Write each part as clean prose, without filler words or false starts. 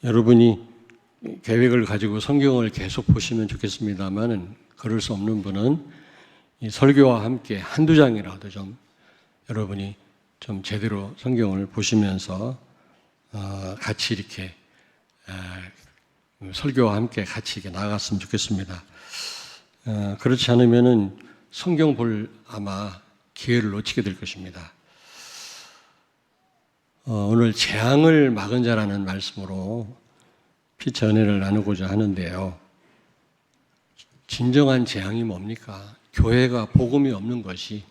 여러분이 계획을 가지고 성경을 계속 보시면 좋겠습니다만 그럴 수 없는 분은 이 설교와 함께 한두 장이라도 좀 여러분이 좀 제대로 성경을 보시면서 같이 이렇게 설교와 함께 같이 이렇게 나아갔으면 좋겠습니다. 그렇지 않으면은 성경 볼 아마 기회를 놓치게 될 것입니다. 오늘 재앙을 막은 자라는 말씀으로 피차 은혜를 나누고자 하는데요. 진정한 재앙이 뭡니까? 교회가 복음이 없는 것이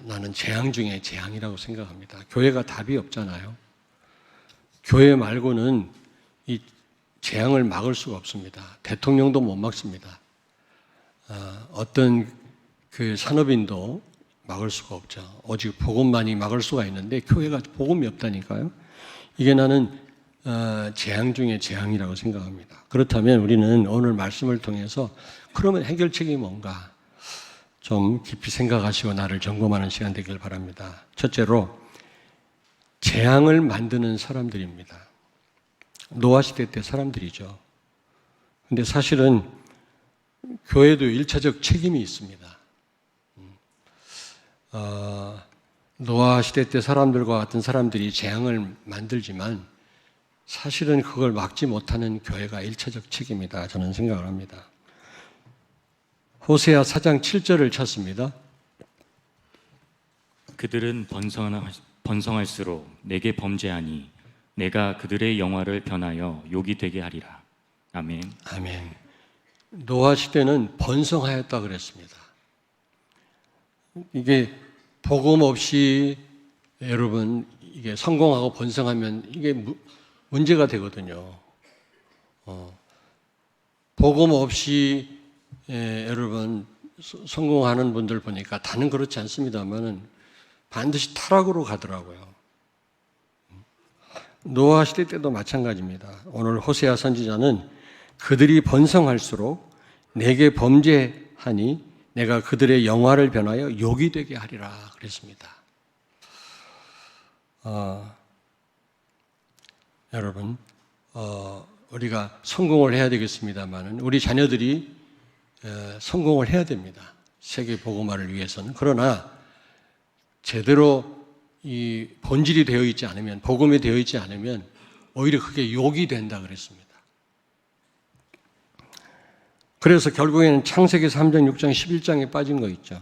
나는 재앙 중에 재앙이라고 생각합니다. 교회가 답이 없잖아요. 교회 말고는 이 재앙을 막을 수가 없습니다. 대통령도 못 막습니다. 어떤 그 산업인도 막을 수가 없죠. 오직 복음만이 막을 수가 있는데 교회가 복음이 없다니까요. 이게 나는 재앙 중에 재앙이라고 생각합니다. 그렇다면 우리는 오늘 말씀을 통해서 그러면 해결책이 뭔가 좀 깊이 생각하시고 나를 점검하는 시간 되길 바랍니다. 첫째로 재앙을 만드는 사람들입니다. 노아 시대 때 사람들이죠. 근데 사실은 교회도 일차적 책임이 있습니다. 노아 시대 때 사람들과 같은 사람들이 재앙을 만들지만 사실은 그걸 막지 못하는 교회가 일차적 책임이다 저는 생각을 합니다. 호세아 4장 7절을 찾습니다. 그들은 번성할수록 내게 범죄하니 내가 그들의 영화를 변하여 욕이 되게 하리라. 아멘. 아멘. 노아 시대는 번성하였다 그랬습니다. 이게 복음 없이 여러분 이게 성공하고 번성하면 이게 문제가 되거든요. 복음 없이 여러분 성공하는 분들 보니까 다는 그렇지 않습니다만은 반드시 타락으로 가더라고요. 노아 시대 때도 마찬가지입니다. 오늘 호세아 선지자는 그들이 번성할수록 내게 범죄하니 내가 그들의 영화를 변하여 욕이 되게 하리라 그랬습니다. 여러분, 우리가 성공을 해야 되겠습니다만 우리 자녀들이 성공을 해야 됩니다. 세계 복음화를 위해서는. 그러나 제대로 이 본질이 되어 있지 않으면, 복음이 되어 있지 않으면 오히려 그게 욕이 된다 그랬습니다. 그래서 결국에는 창세기 3장, 6장, 11장에 빠진 거 있죠.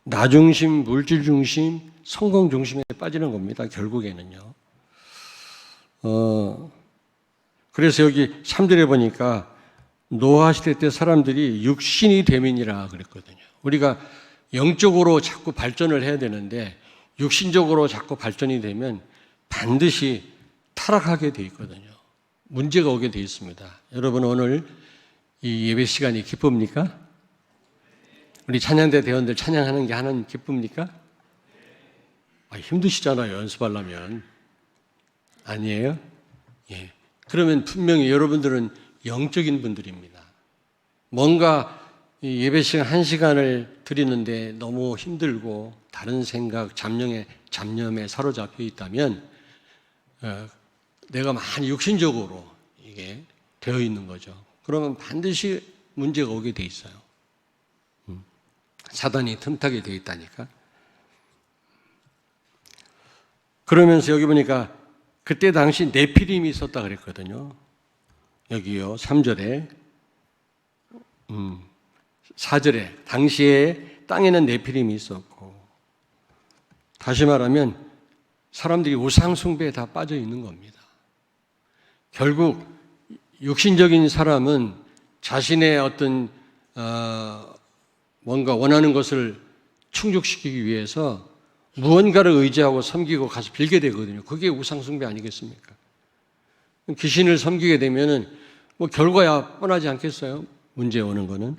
나 중심, 물질 중심, 성공 중심에 빠지는 겁니다. 결국에는요. 그래서 여기 3절에 보니까 노아 시대 때 사람들이 육신이 되민이라 그랬거든요. 우리가 영적으로 자꾸 발전을 해야 되는데 육신적으로 자꾸 발전이 되면 반드시 타락하게 돼 있거든요. 문제가 오게 돼 있습니다. 여러분 오늘 이 예배 시간이 기쁩니까? 우리 찬양대 대원들 찬양하는 게 하나님 기쁩니까? 힘드시잖아요. 연습하려면. 아니에요? 예. 그러면 분명히 여러분들은 영적인 분들입니다. 뭔가 이 예배 시간 1시간을 드리는데 너무 힘들고 다른 생각, 잡념에 사로잡혀 있다면 내가 많이 육신적으로 이게 되어 있는 거죠. 그러면 반드시 문제가 오게 돼 있어요. 사단이 틈타게 되어 있다니까. 그러면서 여기 보니까 그때 당시 네피림이 있었다 그랬거든요. 여기요, 3절에 4절에 당시에 땅에는 네피림이 있었고, 다시 말하면 사람들이 우상 숭배에 다 빠져 있는 겁니다. 결국 육신적인 사람은 자신의 어떤 뭔가 원하는 것을 충족시키기 위해서 무언가를 의지하고 섬기고 가서 빌게 되거든요. 그게 우상 숭배 아니겠습니까? 귀신을 섬기게 되면은 뭐 결과야 뻔하지 않겠어요? 문제 오는 거는.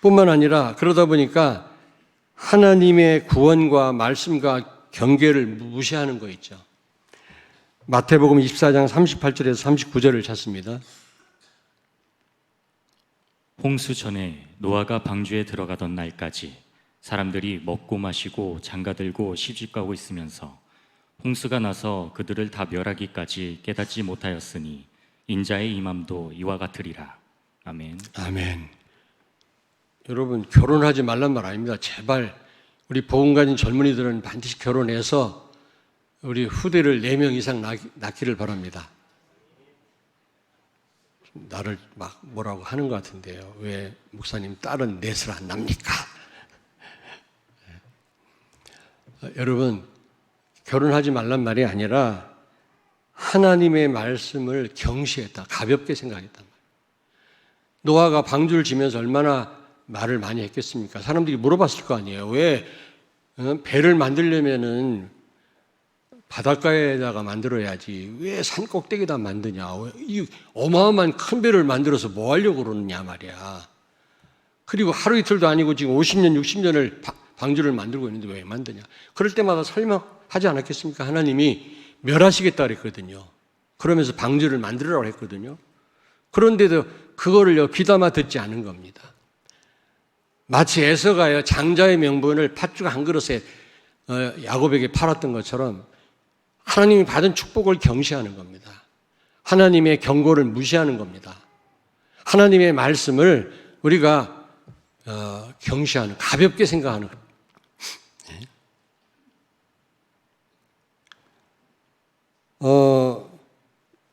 뿐만 아니라 그러다 보니까 하나님의 구원과 말씀과 경계를 무시하는 거 있죠. 마태복음 24장 38절에서 39절을 찾습니다. 홍수 전에 노아가 방주에 들어가던 날까지 사람들이 먹고 마시고 장가들고 시집가고 있으면서 홍수가 나서 그들을 다 멸하기까지 깨닫지 못하였으니 인자의 임함도 이와 같으리라. 아멘. 아멘. 여러분, 결혼하지 말란 말 아닙니다. 제발 우리 복음 가진 젊은이들은 반드시 결혼해서 우리 후대를 4명 이상 낳기를 바랍니다. 나를 막 뭐라고 하는 것 같은데요. 왜 목사님 딸은 넷을 안 낳습니까? 여러분, 결혼하지 말란 말이 아니라 하나님의 말씀을 경시했다. 가볍게 생각했단 말이에요. 노아가 방주를 지면서 얼마나 말을 많이 했겠습니까? 사람들이 물어봤을 거 아니에요. 왜 배를 만들려면은 바닷가에다가 만들어야지 왜 산 꼭대기에다 만드냐? 이 어마어마한 큰 배를 만들어서 뭐 하려고 그러느냐 말이야. 그리고 하루 이틀도 아니고 지금 50년, 60년을 방주를 만들고 있는데 왜 만드냐? 그럴 때마다 설명하지 않았겠습니까? 하나님이 멸하시겠다 그랬거든요. 그러면서 방주를 만들으라고 했거든요. 그런데도 그거를 귀담아 듣지 않은 겁니다. 마치 에서가요, 장자의 명분을 팥죽 한 그릇에 야곱에게 팔았던 것처럼 하나님이 받은 축복을 경시하는 겁니다. 하나님의 경고를 무시하는 겁니다. 하나님의 말씀을 우리가 경시하는, 가볍게 생각하는 겁니다.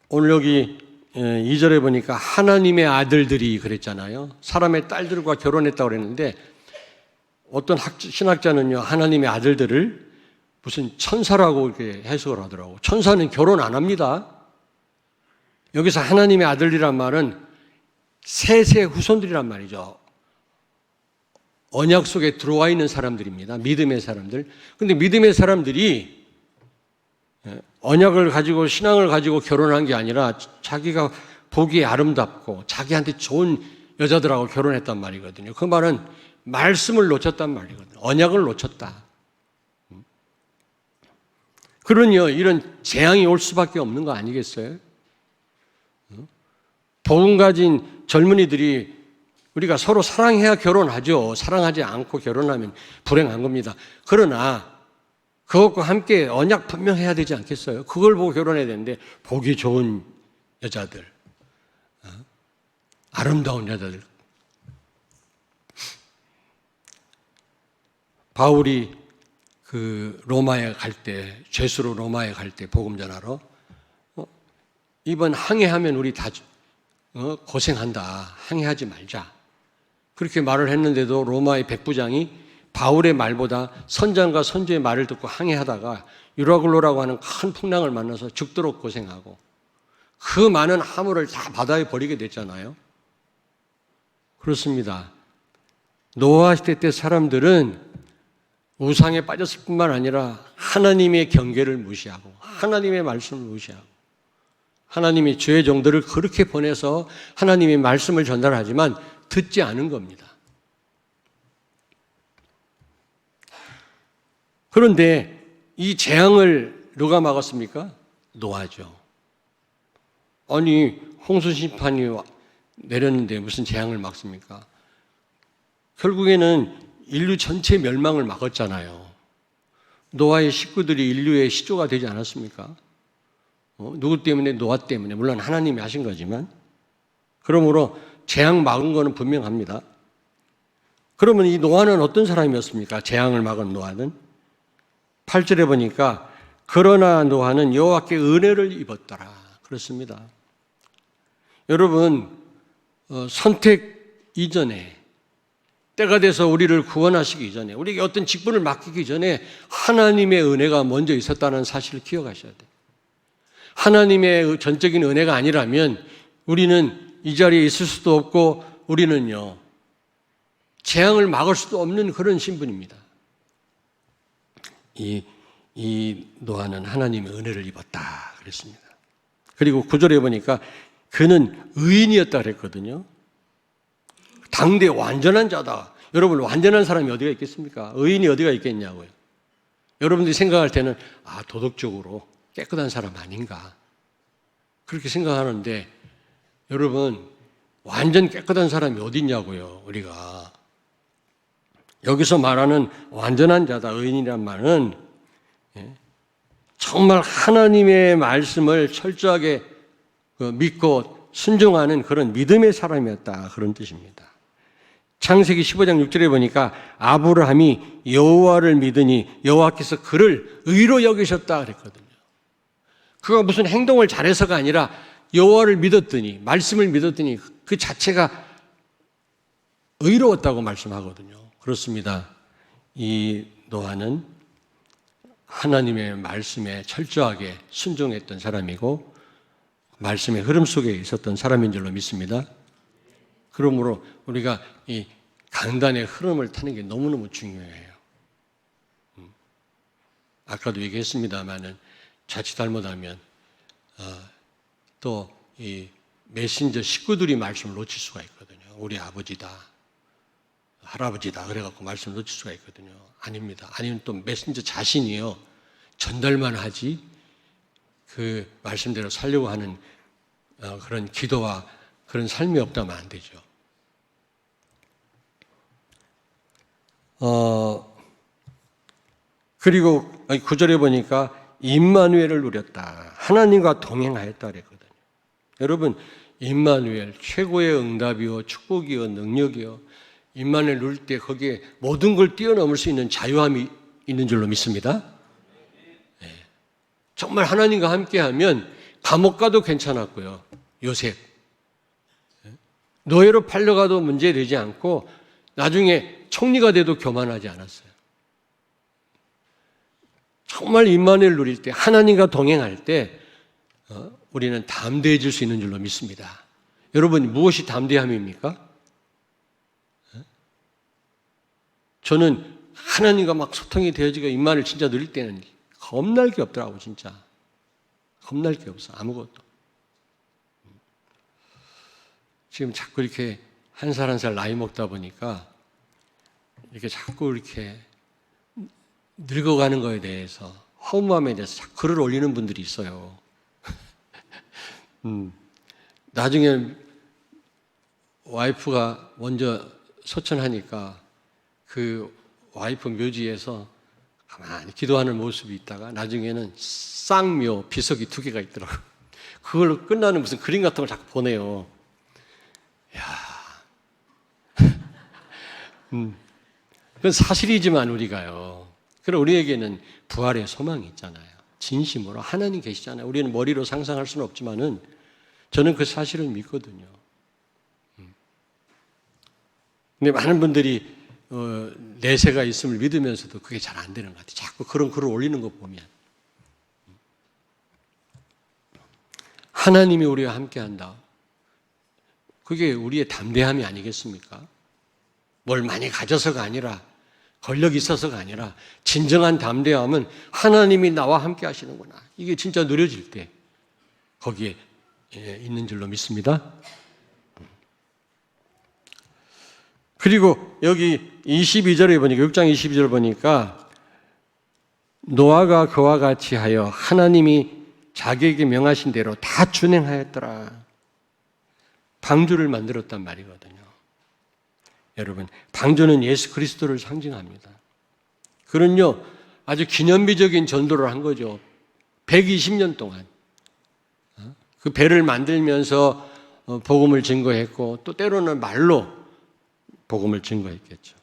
오늘 여기 2절에 보니까 하나님의 아들들이 그랬잖아요. 사람의 딸들과 결혼했다고 그랬는데 어떤 신학자는요, 하나님의 아들들을 무슨 천사라고 이렇게 해석을 하더라고요. 천사는 결혼 안 합니다. 여기서 하나님의 아들이란 말은 셋의 후손들이란 말이죠. 언약 속에 들어와 있는 사람들입니다. 믿음의 사람들. 근데 믿음의 사람들이 언약을 가지고 신앙을 가지고 결혼한 게 아니라 자기가 보기에 아름답고 자기한테 좋은 여자들하고 결혼했단 말이거든요. 그 말은 말씀을 놓쳤단 말이거든요. 언약을 놓쳤다. 그러니요, 이런 재앙이 올 수밖에 없는 거 아니겠어요? 복음 가진 젊은이들이 우리가 서로 사랑해야 결혼하죠. 사랑하지 않고 결혼하면 불행한 겁니다. 그러나 그것과 함께 언약 분명해야 되지 않겠어요? 그걸 보고 결혼해야 되는데 보기 좋은 여자들, 아름다운 여자들. 바울이 그 로마에 갈 때, 죄수로 로마에 갈 때 복음 전하러 이번 항해하면 우리 다 고생한다. 항해하지 말자. 그렇게 말을 했는데도 로마의 백부장이 바울의 말보다 선장과 선주의 말을 듣고 항해하다가 유라굴로라고 하는 큰 풍랑을 만나서 죽도록 고생하고 그 많은 화물을 다 바다에 버리게 됐잖아요. 그렇습니다. 노아 시대 때 사람들은 우상에 빠졌을 뿐만 아니라 하나님의 경계를 무시하고 하나님의 말씀을 무시하고 하나님이 주의 종들을 그렇게 보내서 하나님의 말씀을 전달하지만 듣지 않은 겁니다. 그런데 이 재앙을 누가 막았습니까? 노아죠. 아니, 홍수 심판이 내렸는데 무슨 재앙을 막습니까? 결국에는 인류 전체 멸망을 막았잖아요. 노아의 식구들이 인류의 시조가 되지 않았습니까? 누구 때문에? 노아 때문에. 물론 하나님이 하신 거지만. 그러므로 재앙 막은 거는 분명합니다. 그러면 이 노아는 어떤 사람이었습니까? 재앙을 막은 노아는? 8절에 보니까 그러나 노아는 여호와께 은혜를 입었더라. 그렇습니다. 여러분, 선택 이전에 때가 돼서 우리를 구원하시기 전에 우리에게 어떤 직분을 맡기기 전에 하나님의 은혜가 먼저 있었다는 사실을 기억하셔야 돼요. 하나님의 전적인 은혜가 아니라면 우리는 이 자리에 있을 수도 없고 우리는요, 재앙을 막을 수도 없는 그런 신분입니다. 이 노아는 하나님의 은혜를 입었다 그랬습니다. 그리고 9절에 보니까 그는 의인이었다 그랬거든요. 당대 완전한 자다. 여러분, 완전한 사람이 어디가 있겠습니까? 의인이 어디가 있겠냐고요. 여러분들이 생각할 때는 도덕적으로 깨끗한 사람 아닌가 그렇게 생각하는데 여러분, 완전 깨끗한 사람이 어디 있냐고요. 우리가 여기서 말하는 완전한 자다, 의인이란 말은 정말 하나님의 말씀을 철저하게 믿고 순종하는 그런 믿음의 사람이었다, 그런 뜻입니다. 창세기 15장 6절에 보니까 아브라함이 여호와를 믿으니 여호와께서 그를 의로 여기셨다 그랬거든요. 그가 무슨 행동을 잘해서가 아니라 여호와를 믿었더니, 말씀을 믿었더니 그 자체가 의로웠다고 말씀하거든요. 그렇습니다. 이 노아는 하나님의 말씀에 철저하게 순종했던 사람이고 말씀의 흐름 속에 있었던 사람인 줄로 믿습니다. 그러므로 우리가 이 강단의 흐름을 타는 게 너무너무 중요해요. 아까도 얘기했습니다마는 자칫 잘못하면 또 이 메신저 식구들이 말씀을 놓칠 수가 있거든요. 우리 아버지다, 할아버지다 그래갖고 말씀을 놓칠 수가 있거든요. 아닙니다. 아니면 또 메신저 자신이요, 전달만 하지 그 말씀대로 살려고 하는 그런 기도와 그런 삶이 없다면 안 되죠. 그리고 9절에 보니까 임마누엘을 누렸다. 하나님과 동행하였다 그랬거든요. 여러분, 임마누엘 최고의 응답이요, 축복이요, 능력이요. 임마누엘 누릴 때 거기에 모든 걸 뛰어넘을 수 있는 자유함이 있는 줄로 믿습니다. 네. 정말 하나님과 함께하면 감옥 가도 괜찮았고요. 요셉 노예로 팔려가도 문제되지 않고 나중에 총리가 돼도 교만하지 않았어요. 정말 임마누엘 누릴 때, 하나님과 동행할 때 우리는 담대해질 수 있는 줄로 믿습니다. 여러분, 무엇이 담대함입니까? 저는 하나님과 막 소통이 되어지고 임마누엘 진짜 누릴 때는 겁날 게 없더라고, 진짜. 겁날 게 없어, 아무것도. 지금 자꾸 이렇게 한 살 한 살 나이 먹다 보니까 이렇게 자꾸 이렇게 늙어가는 거에 대해서, 허무함에 대해서 자꾸 글을 올리는 분들이 있어요. 나중에 와이프가 먼저 소천하니까 그 와이프 묘지에서 가만히 기도하는 모습이 있다가 나중에는 쌍묘 비석이 2개가 있더라고요. 그걸로 끝나는 무슨 그림 같은 걸 자꾸 보내요. 그건 사실이지만 우리가요. 그럼 우리에게는 부활의 소망이 있잖아요. 진심으로 하나님 계시잖아요. 우리는 머리로 상상할 수는 없지만은 저는 그 사실을 믿거든요. 근데 많은 분들이 내세가 있음을 믿으면서도 그게 잘 안 되는 것 같아요. 자꾸 그런 글을 올리는 거 보면. 하나님이 우리와 함께한다. 그게 우리의 담대함이 아니겠습니까? 뭘 많이 가져서가 아니라, 권력이 있어서가 아니라 진정한 담대함은 하나님이 나와 함께 하시는구나. 이게 진짜 누려질 때 거기에 있는 줄로 믿습니다. 그리고 여기 22절에 보니까, 6장 22절 보니까 노아가 그와 같이 하여 하나님이 자기에게 명하신 대로 다 준행하였더라. 방주를 만들었단 말이거든요. 여러분, 방주는 예수 그리스도를 상징합니다. 그는요, 아주 기념비적인 전도를 한 거죠. 120년 동안. 그 배를 만들면서 복음을 증거했고, 또 때로는 말로 복음을 증거했겠죠.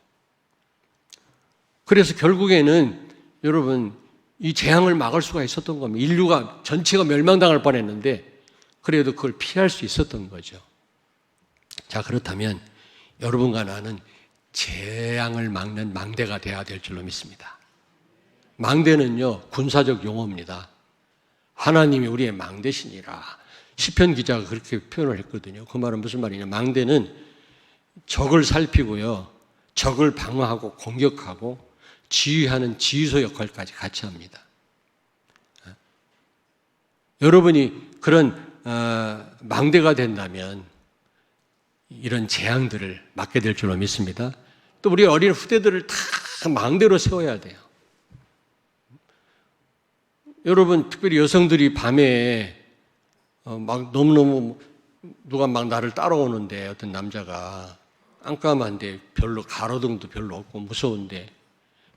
그래서 결국에는 여러분, 이 재앙을 막을 수가 있었던 겁니다. 인류가 전체가 멸망당할 뻔했는데 그래도 그걸 피할 수 있었던 거죠. 자, 그렇다면 여러분과 나는 재앙을 막는 망대가 되어야 될 줄로 믿습니다. 망대는요, 군사적 용어입니다. 하나님이 우리의 망대시니라. 시편 기자가 그렇게 표현을 했거든요. 그 말은 무슨 말이냐? 망대는 적을 살피고요, 적을 방어하고 공격하고 지휘하는 지휘소 역할까지 같이 합니다. 여러분이 그런 망대가 된다면 이런 재앙들을 막게 될 줄로 믿습니다. 또 우리 어린 후대들을 다 망대로 세워야 돼요. 여러분, 특별히 여성들이 밤에 막 너무너무 누가 막 나를 따라오는데, 어떤 남자가 깜깜한데 별로 가로등도 별로 없고 무서운데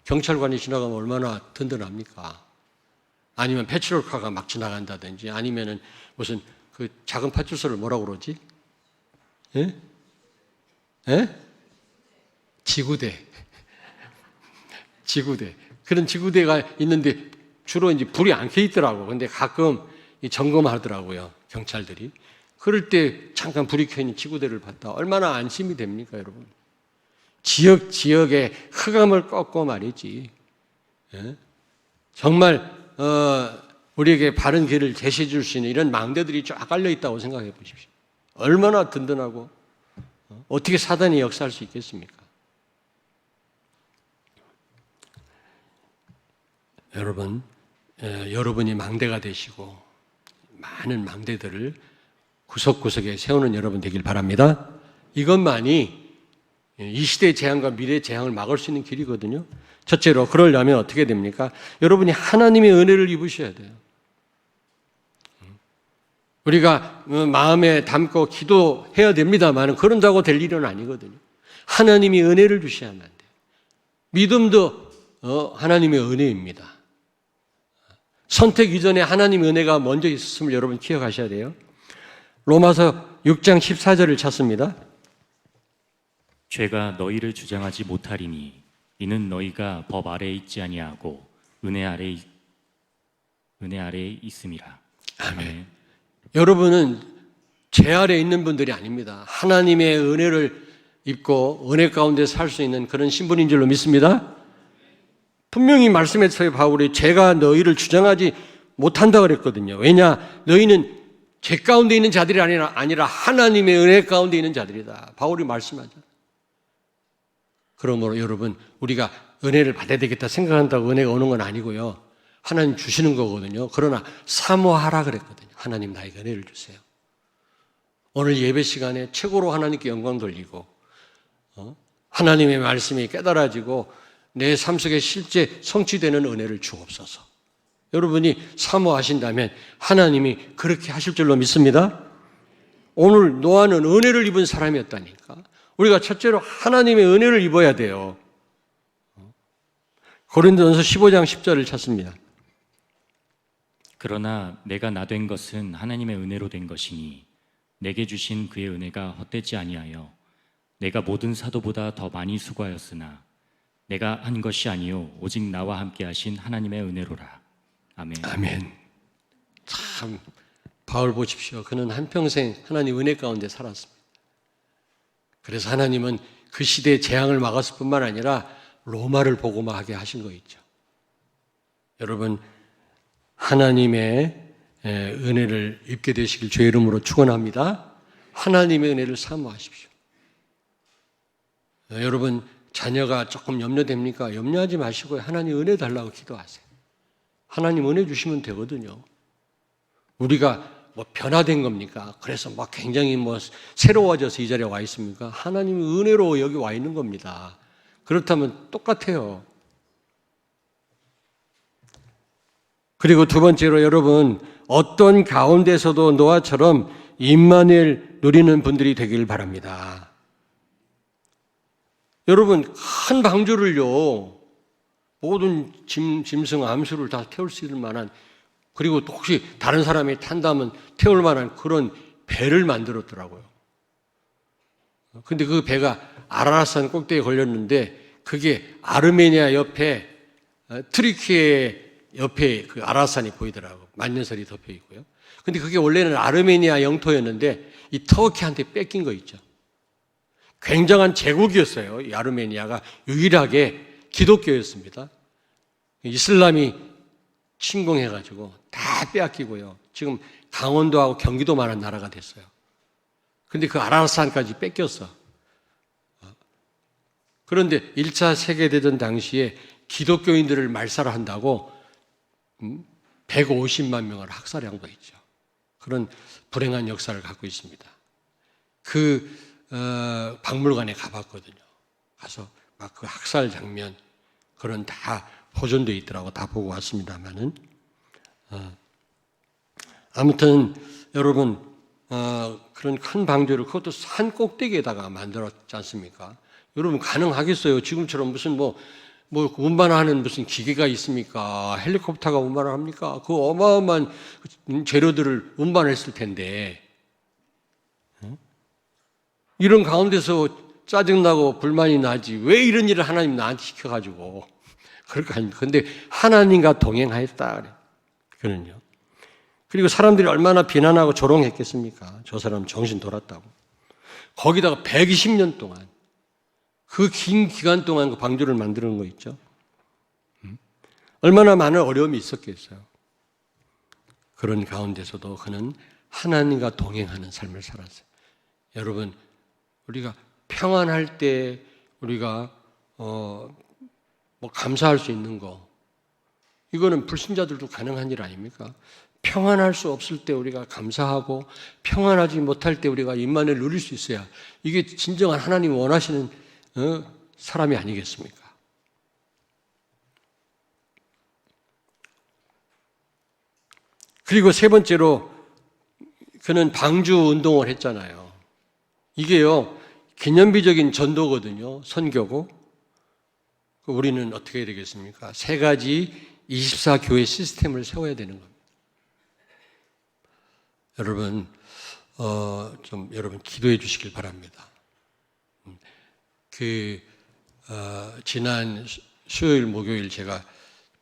경찰관이 지나가면 얼마나 든든합니까? 아니면 패치로카가 막 지나간다든지 아니면은 무슨 그 작은 파출소를 뭐라고 그러지? 예? 예? 지구대. 지구대. 그런 지구대가 있는데 주로 이제 불이 안 켜 있더라고. 근데 가끔 이 점검하더라고요. 경찰들이. 그럴 때 잠깐 불이 켜 있는 지구대를 봤다. 얼마나 안심이 됩니까, 여러분? 지역의 흑암을 꺾고 말이지. 예? 정말 우리에게 바른 길을 제시해 줄 수 있는 이런 망대들이 쫙 깔려 있다고 생각해 보십시오. 얼마나 든든하고 어떻게 사단이 역사할 수 있겠습니까? 여러분, 여러분이 망대가 되시고 많은 망대들을 구석구석에 세우는 여러분 되길 바랍니다. 이것만이 이 시대의 재앙과 미래의 재앙을 막을 수 있는 길이거든요. 첫째로 그러려면 어떻게 됩니까? 여러분이 하나님의 은혜를 입으셔야 돼요. 우리가 마음에 담고 기도해야 됩니다만 그런다고 될 일은 아니거든요. 하나님이 은혜를 주셔야만 돼요. 믿음도 하나님의 은혜입니다. 선택 이전에 하나님의 은혜가 먼저 있었음을 여러분 기억하셔야 돼요. 로마서 6장 14절을 찾습니다. 죄가 너희를 주장하지 못하리니 이는 너희가 법 아래에 있지 아니하고 은혜 아래에 있음이라. 아멘. 여러분은 죄 아래에 있는 분들이 아닙니다. 하나님의 은혜를 입고 은혜 가운데 살 수 있는 그런 신분인 줄로 믿습니다. 분명히 말씀했어요. 바울이 죄가 너희를 주장하지 못한다 그랬거든요. 왜냐? 너희는 죄 가운데 있는 자들이 아니라 하나님의 은혜 가운데 있는 자들이다. 바울이 말씀하죠. 그러므로 여러분, 우리가 은혜를 받아야 되겠다 생각한다고 은혜가 오는 건 아니고요. 하나님 주시는 거거든요. 그러나 사모하라 그랬거든요. 하나님 나에게 은혜를 주세요. 오늘 예배 시간에 최고로 하나님께 영광 돌리고 하나님의 말씀이 깨달아지고 내 삶 속에 실제 성취되는 은혜를 주옵소서. 여러분이 사모하신다면 하나님이 그렇게 하실 줄로 믿습니다. 오늘 노아는 은혜를 입은 사람이었다니까. 우리가 첫째로 하나님의 은혜를 입어야 돼요. 고린도전서 15장 10절을 찾습니다. 그러나 내가 나 된 것은 하나님의 은혜로 된 것이니 내게 주신 그의 은혜가 헛되지 아니하여 내가 모든 사도보다 더 많이 수고하였으나 내가 한 것이 아니요 오직 나와 함께 하신 하나님의 은혜로라. 아멘. 아멘. 참 바울 보십시오. 그는 한평생 하나님 은혜 가운데 살았습니다. 그래서 하나님은 그 시대의 재앙을 막았을 뿐만 아니라 로마를 복음화하게 하신 거 있죠. 여러분, 하나님의 은혜를 입게 되시길 주의 이름으로 축원합니다. 하나님의 은혜를 사모하십시오. 여러분, 자녀가 조금 염려됩니까? 염려하지 마시고요. 하나님 은혜 달라고 기도하세요. 하나님 은혜 주시면 되거든요. 우리가 뭐 변화된 겁니까? 그래서 막 굉장히 뭐 새로워져서 이 자리에 와 있습니까? 하나님의 은혜로 여기 와 있는 겁니다. 그렇다면 똑같아요. 그리고 두 번째로 여러분, 어떤 가운데서도 노아처럼 임마누엘 누리는 분들이 되길 바랍니다. 여러분, 큰 방주를요, 모든 짐승, 암수를 다 태울 수 있을 만한, 그리고 또 혹시 다른 사람이 탄다면 태울 만한 그런 배를 만들었더라고요. 근데 그 배가 아라라산 꼭대기에 걸렸는데 그게 아르메니아 옆에 트리키에 옆에 그 아라산이 보이더라고요. 만년설이 덮여 있고요. 근데 그게 원래는 아르메니아 영토였는데 이 터키한테 뺏긴 거 있죠. 굉장한 제국이었어요. 이 아르메니아가 유일하게 기독교였습니다. 이슬람이 침공해가지고 다 빼앗기고요. 지금 강원도하고 경기도만한 나라가 됐어요. 근데 그 아라산까지 뺏겼어. 그런데 1차 세계대전 당시에 기독교인들을 말살한다고 150만 명을 학살한 거 있죠. 그런 불행한 역사를 갖고 있습니다. 그 박물관에 가봤거든요. 가서 막 그 학살 장면 그런 다 보존되어 있더라고. 다 보고 왔습니다만은 아무튼 여러분 그런 큰 방주를 그것도 산 꼭대기에다가 만들었지 않습니까? 여러분 가능하겠어요? 지금처럼 무슨 뭐 뭐 운반하는 무슨 기계가 있습니까? 헬리콥터가 운반을 합니까? 그 어마어마한 재료들을 운반했을 텐데 이런 가운데서 짜증나고 불만이 나지 왜 이런 일을 하나님 나한테 시켜가지고 그럴 거 아닙니까? 근데 하나님과 동행하였다 그래. 그는요. 그리고 사람들이 얼마나 비난하고 조롱했겠습니까? 저 사람 정신 돌았다고. 거기다가 120년 동안 그 긴 기간 동안 그 방주를 만드는 거 있죠. 얼마나 많은 어려움이 있었겠어요. 그런 가운데서도 그는 하나님과 동행하는 삶을 살았어요. 여러분, 우리가 평안할 때 우리가 뭐 감사할 수 있는 거, 이거는 불신자들도 가능한 일 아닙니까? 평안할 수 없을 때 우리가 감사하고 평안하지 못할 때 우리가 임만을 누릴 수 있어야 이게 진정한 하나님 원하시는 사람이 아니겠습니까? 그리고 세 번째로 그는 방주 운동을 했잖아요. 이게요, 기념비적인 전도거든요. 선교고. 우리는 어떻게 해야 되겠습니까? 세 가지 24교회 시스템을 세워야 되는 겁니다. 여러분, 여러분 기도해 주시길 바랍니다. 지난 수요일, 목요일 제가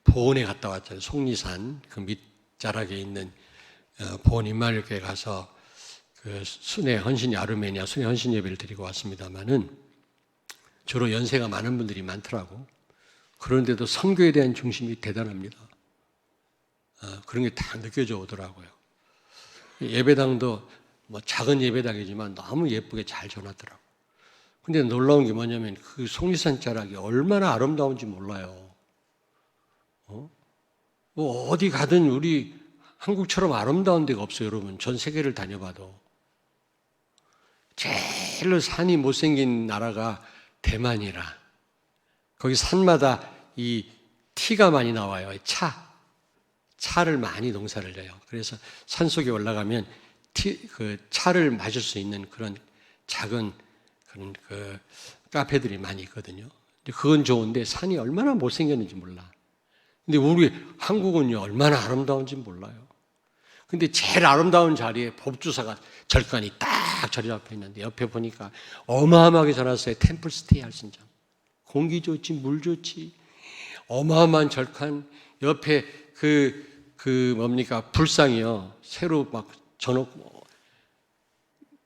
보은에 갔다 왔잖아요. 속리산 그 밑자락에 있는 보은 임마누엘교회 가서 그 순회 헌신 아르메니아 순회 헌신 예배를 드리고 왔습니다만은 주로 연세가 많은 분들이 많더라고. 그런데도 선교에 대한 중심이 대단합니다. 그런 게 다 느껴져 오더라고요. 예배당도 뭐 작은 예배당이지만 너무 예쁘게 잘 전하더라고. 근데 놀라운 게 뭐냐면 그 속리산 자락이 얼마나 아름다운지 몰라요. 뭐 어디 가든 우리 한국처럼 아름다운 데가 없어요, 여러분. 전 세계를 다녀봐도. 제일로 산이 못생긴 나라가 대만이라. 거기 산마다 이 티가 많이 나와요. 차를 많이 농사를 져요. 그래서 산속에 올라가면 그 차를 마실 수 있는 그런 작은 그런 그 카페들이 많이 있거든요. 그건 좋은데 산이 얼마나 못생겼는지 몰라. 근데 우리 한국은요, 얼마나 아름다운지 몰라요. 근데 제일 아름다운 자리에 법주사가 절간이 딱 저리 앞에 있는데 옆에 보니까 어마어마하게 자랐어요. 템플스테이 할 수 있는 장. 공기 좋지, 물 좋지. 어마어마한 절간 옆에 뭡니까? 불상이요. 새로 막 져놓고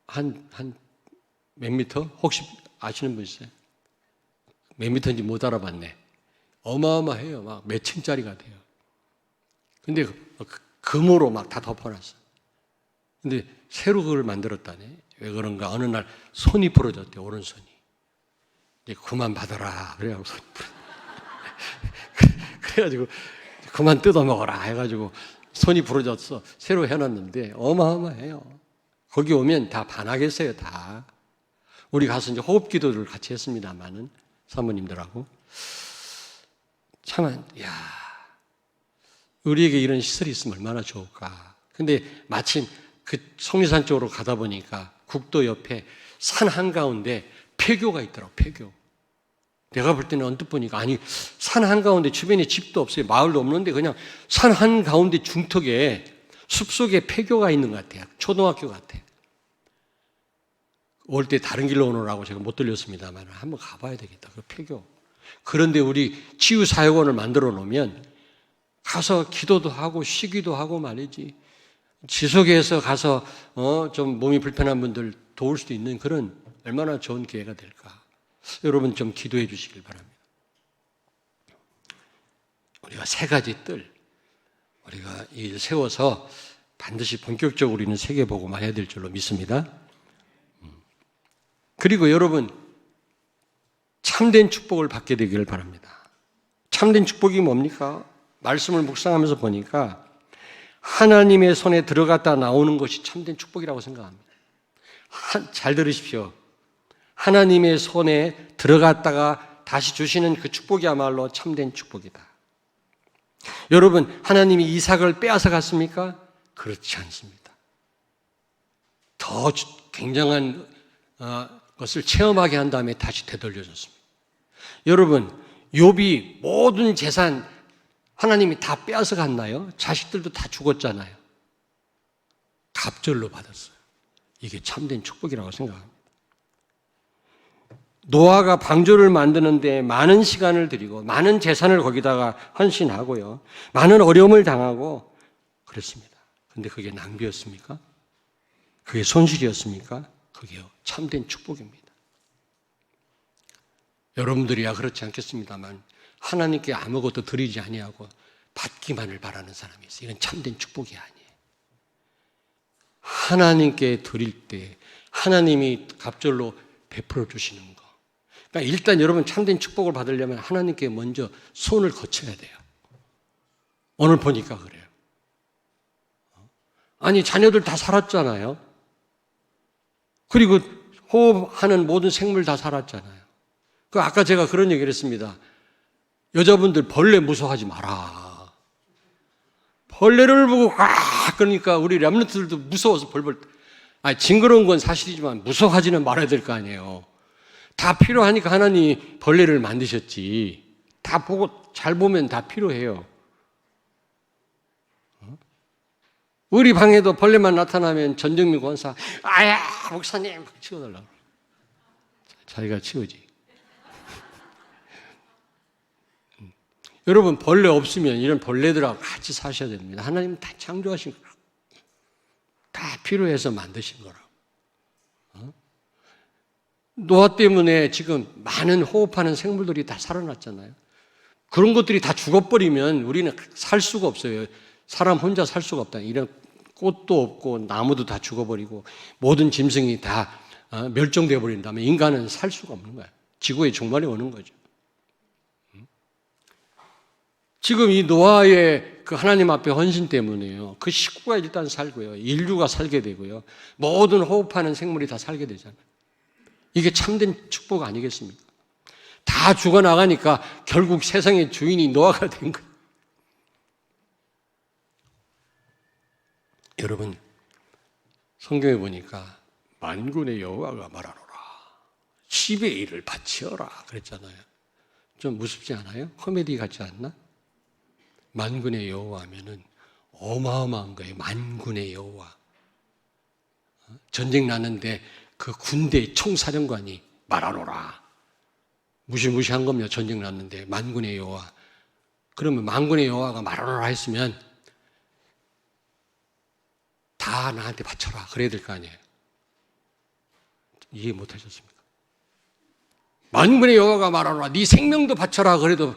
한 몇 미터? 혹시 아시는 분 있어요? 몇 미터인지 못 알아봤네. 어마어마해요. 막 몇 층짜리가 돼요. 근데 금으로 막 다 덮어놨어. 근데 새로 그걸 만들었다네. 왜 그런가? 어느 날 손이 부러졌대, 오른손이. 이제 그만 받아라. 그래가지고 손이 그래가지고 그만 뜯어먹어라 해가지고 손이 부러졌어. 새로 해놨는데 어마어마해요. 거기 오면 다 반하겠어요, 다. 우리 가서 이제 호흡 기도를 같이 했습니다만은 사모님들하고. 참, 우리에게 이런 시설이 있으면 얼마나 좋을까. 근데 마침 그 속리산 쪽으로 가다 보니까 국도 옆에 산 한가운데 폐교가 있더라고, 폐교. 내가 볼 때는 언뜻 보니까, 아니, 산 한가운데 주변에 집도 없어요. 마을도 없는데 그냥 산 한가운데 중턱에 숲속에 폐교가 있는 것 같아요. 초등학교 같아요. 올 때 다른 길로 오느라고 제가 못 들렸습니다만 한번 가봐야 되겠다. 그 폐교. 그런데 우리 치유사역원을 만들어 놓으면 가서 기도도 하고 쉬기도 하고 말이지. 지속해서 가서 좀 몸이 불편한 분들 도울 수도 있는 그런 얼마나 좋은 기회가 될까. 여러분 좀 기도해 주시길 바랍니다. 우리가 세 가지 뜰, 우리가 이 세워서 반드시 본격적으로 우리는 세계복음화 해야 될 줄로 믿습니다. 그리고 여러분 참된 축복을 받게 되기를 바랍니다. 참된 축복이 뭡니까? 말씀을 묵상하면서 보니까 하나님의 손에 들어갔다 나오는 것이 참된 축복이라고 생각합니다. 잘 들으십시오. 하나님의 손에 들어갔다가 다시 주시는 그 축복이야말로 참된 축복이다. 여러분, 하나님이 이삭을 빼앗아 갔습니까? 그렇지 않습니다. 더 굉장한 것을 체험하게 한 다음에 다시 되돌려줬습니다. 여러분, 욥이 모든 재산 하나님이 다 빼앗아 갔나요? 자식들도 다 죽었잖아요. 갑절로 받았어요. 이게 참된 축복이라고 생각합니다. 노아가 방주를 만드는데 많은 시간을 들이고 많은 재산을 거기다가 헌신하고요. 많은 어려움을 당하고 그랬습니다. 그런데 그게 낭비였습니까? 그게 손실이었습니까? 그게 참된 축복입니다. 여러분들이야 그렇지 않겠습니다만 하나님께 아무것도 드리지 아니하고 받기만을 바라는 사람이 있어요. 이건 참된 축복이 아니에요. 하나님께 드릴 때 하나님이 갑절로 베풀어 주시는 거. 그러니까 일단 여러분 참된 축복을 받으려면 하나님께 먼저 손을 거쳐야 돼요. 오늘 보니까 그래요. 아니 자녀들 다 살았잖아요. 그리고 호흡하는 모든 생물 다 살았잖아요. 그 아까 제가 그런 얘기를 했습니다. 여자분들 벌레 무서워하지 마라. 벌레를 보고 그러니까 우리 렘넌트들도 무서워서 벌벌. 징그러운 건 사실이지만 무서워하지는 말아야 될 거 아니에요. 다 필요하니까 하나님이 벌레를 만드셨지. 다 보고 잘 보면 다 필요해요. 우리 방에도 벌레만 나타나면 전정민 권사 아야 목사님 치워달라고. 자기가 치우지. 여러분 벌레 없으면 이런 벌레들하고 같이 사셔야 됩니다. 하나님은 다 창조하신 거라고. 다 필요해서 만드신 거라고. 노아 때문에 지금 많은 호흡하는 생물들이 다 살아났잖아요. 그런 것들이 다 죽어버리면 우리는 살 수가 없어요. 사람 혼자 살 수가 없다. 이런 꽃도 없고 나무도 다 죽어버리고 모든 짐승이 다 멸종되어 버린다면 인간은 살 수가 없는 거예요. 지구의 종말이 오는 거죠. 지금 이 노아의 그 하나님 앞에 헌신 때문에요. 그 식구가 일단 살고요. 인류가 살게 되고요. 모든 호흡하는 생물이 다 살게 되잖아요. 이게 참된 축복 아니겠습니까? 다 죽어나가니까 결국 세상의 주인이 노아가 된 거예요. 여러분 성경에 보니까 만군의 여호와가 말하노라 10의 1을 바치어라 그랬잖아요. 좀 무섭지 않아요? 코미디 같지 않나? 만군의 여호와 하면은 어마어마한 거예요. 만군의 여호와. 전쟁 나는데 그 군대 총사령관이 말하노라. 무시무시한 겁니다. 전쟁 났는데 만군의 여호와. 그러면 만군의 여호와가 말하노라 했으면 다 나한테 바쳐라 그래야 될 거 아니에요. 이해 못하셨습니까? 만군의 여호와가 말하노라 네 생명도 바쳐라 그래도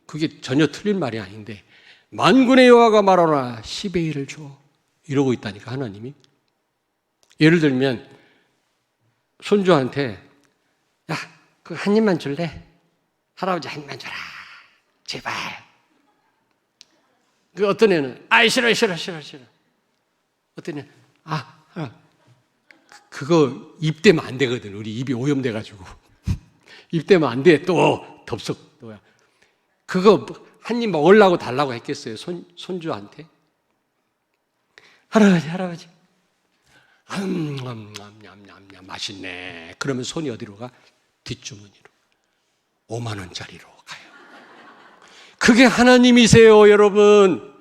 그게 전혀 틀린 말이 아닌데 만군의 여호와가 말하노라 10의 1을 줘 이러고 있다니까 하나님이. 예를 들면 손주한테 야, 그 한 입만 줄래? 할아버지 한 입만 줘라 제발. 그 어떤 애는 싫어 어떤 애는 그거 입 대면 안 되거든. 우리 입이 오염돼가지고 입 대면 안 돼. 또 덥석 또야. 그거 한 입 먹으려고 달라고 했겠어요? 손주한테? 할아버지. 맛있네. 그러면 손이 어디로 가? 뒷주머니로. 5만 원짜리로 가요. 그게 하나님이세요, 여러분.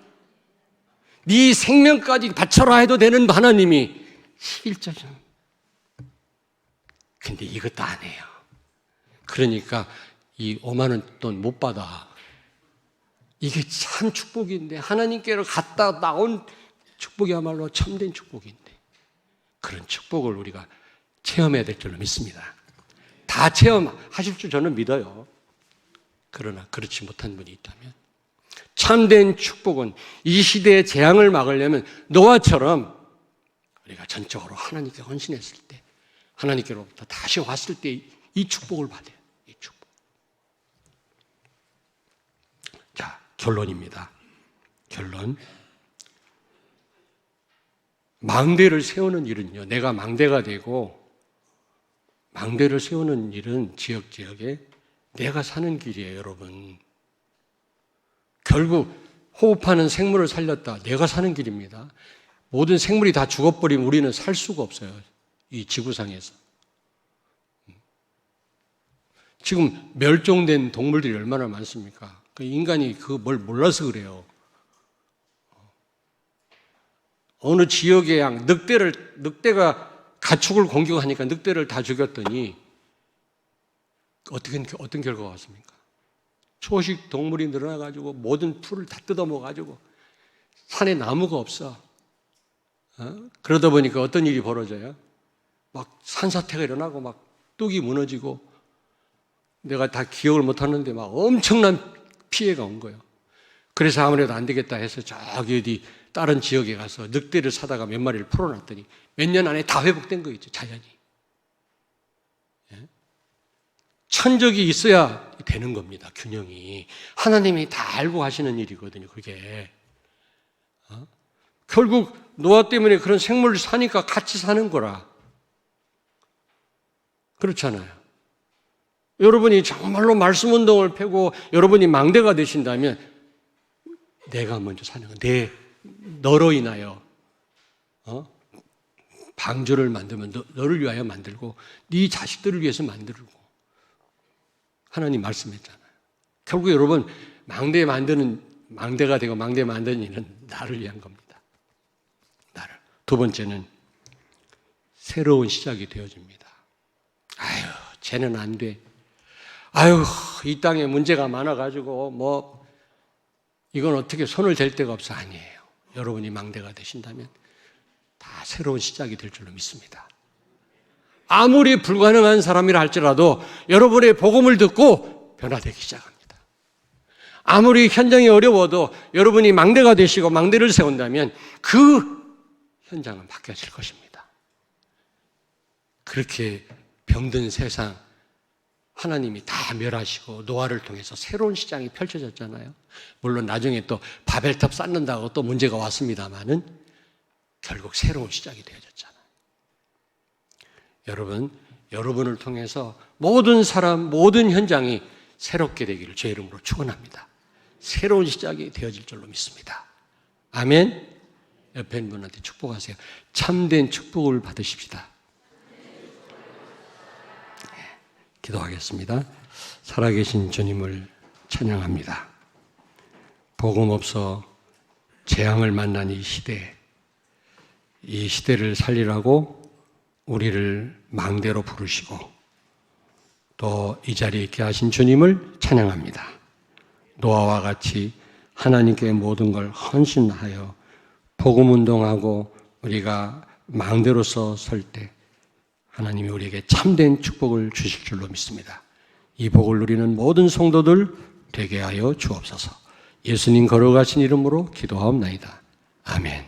네 생명까지 바쳐라 해도 되는 하나님이 11절 좀. 근데 이것도 안 해요. 그러니까 이 5만 원 돈 못 받아. 이게 참 축복인데 하나님께로 갔다 나온 축복이야말로 참된 축복인데 그런 축복을 우리가 체험해야 될 줄로 믿습니다. 다 체험하실 줄 저는 믿어요. 그러나 그렇지 못한 분이 있다면 참된 축복은 이 시대의 재앙을 막으려면 노아처럼 우리가 전적으로 하나님께 헌신했을 때 하나님께로부터 다시 왔을 때 이 축복을 받아요. 이 축복. 자, 결론입니다. 결론. 망대를 세우는 일은요. 내가 망대가 되고 망대를 세우는 일은 지역에 내가 사는 길이에요, 여러분. 결국 호흡하는 생물을 살렸다. 내가 사는 길입니다. 모든 생물이 다 죽어버리면 우리는 살 수가 없어요. 이 지구상에서. 지금 멸종된 동물들이 얼마나 많습니까? 그 인간이 뭘 몰라서 그래요. 어느 지역의 늑대가 가축을 공격하니까 늑대를 다 죽였더니 어떤 결과가 왔습니까? 초식 동물이 늘어나가지고 모든 풀을 다 뜯어먹어가지고 산에 나무가 없어. 그러다 보니까 어떤 일이 벌어져요? 막 산사태가 일어나고 막 뚝이 무너지고 내가 다 기억을 못하는데 막 엄청난 피해가 온 거예요. 그래서 아무래도 안 되겠다 해서 저기 어디 다른 지역에 가서 늑대를 사다가 몇 마리를 풀어놨더니 몇 년 안에 다 회복된 거 있죠, 자연이. 천적이 있어야 되는 겁니다, 균형이. 하나님이 다 알고 하시는 일이거든요, 그게. 결국 노아 때문에 그런 생물을 사니까 같이 사는 거라. 그렇잖아요. 여러분이 정말로 말씀 운동을 펴고 여러분이 망대가 되신다면 내가 먼저 사는 거야. 너로 인하여 방주를 만들면 너를 위하여 만들고 네 자식들을 위해서 만들고 하나님 말씀했잖아요. 결국 여러분 망대가 되고 망대 만드는 일은 나를 위한 겁니다. 나를. 두 번째는 새로운 시작이 되어집니다. 아유, 쟤는 안 돼. 아유, 이 땅에 문제가 많아가지고 이건 어떻게 손을 댈 데가 없어. 아니에요. 여러분이 망대가 되신다면 다 새로운 시작이 될 줄로 믿습니다. 아무리 불가능한 사람이라 할지라도 여러분의 복음을 듣고 변화되기 시작합니다. 아무리 현장이 어려워도 여러분이 망대가 되시고 망대를 세운다면 그 현장은 바뀌어질 것입니다. 그렇게 병든 세상 하나님이 다 멸하시고 노아를 통해서 새로운 시장이 펼쳐졌잖아요. 물론 나중에 또 바벨탑 쌓는다고 또 문제가 왔습니다만은 결국 새로운 시작이 되어졌잖아요. 여러분을 통해서 모든 사람, 모든 현장이 새롭게 되기를 주의 이름으로 축원합니다. 새로운 시작이 되어질 줄로 믿습니다. 아멘. 옆에 있는 분한테 축복하세요. 참된 축복을 받으십시다. 기도하겠습니다. 살아계신 주님을 찬양합니다. 복음 없어 재앙을 만난 이 시대를 살리라고 우리를 망대로 부르시고 또 이 자리에 있게 하신 주님을 찬양합니다. 노아와 같이 하나님께 모든 걸 헌신하여 복음 운동하고 우리가 망대로서 설 때 하나님이 우리에게 참된 축복을 주실 줄로 믿습니다. 이 복을 누리는 모든 성도들 되게 하여 주옵소서. 예수님 걸어가신 이름으로 기도하옵나이다. 아멘.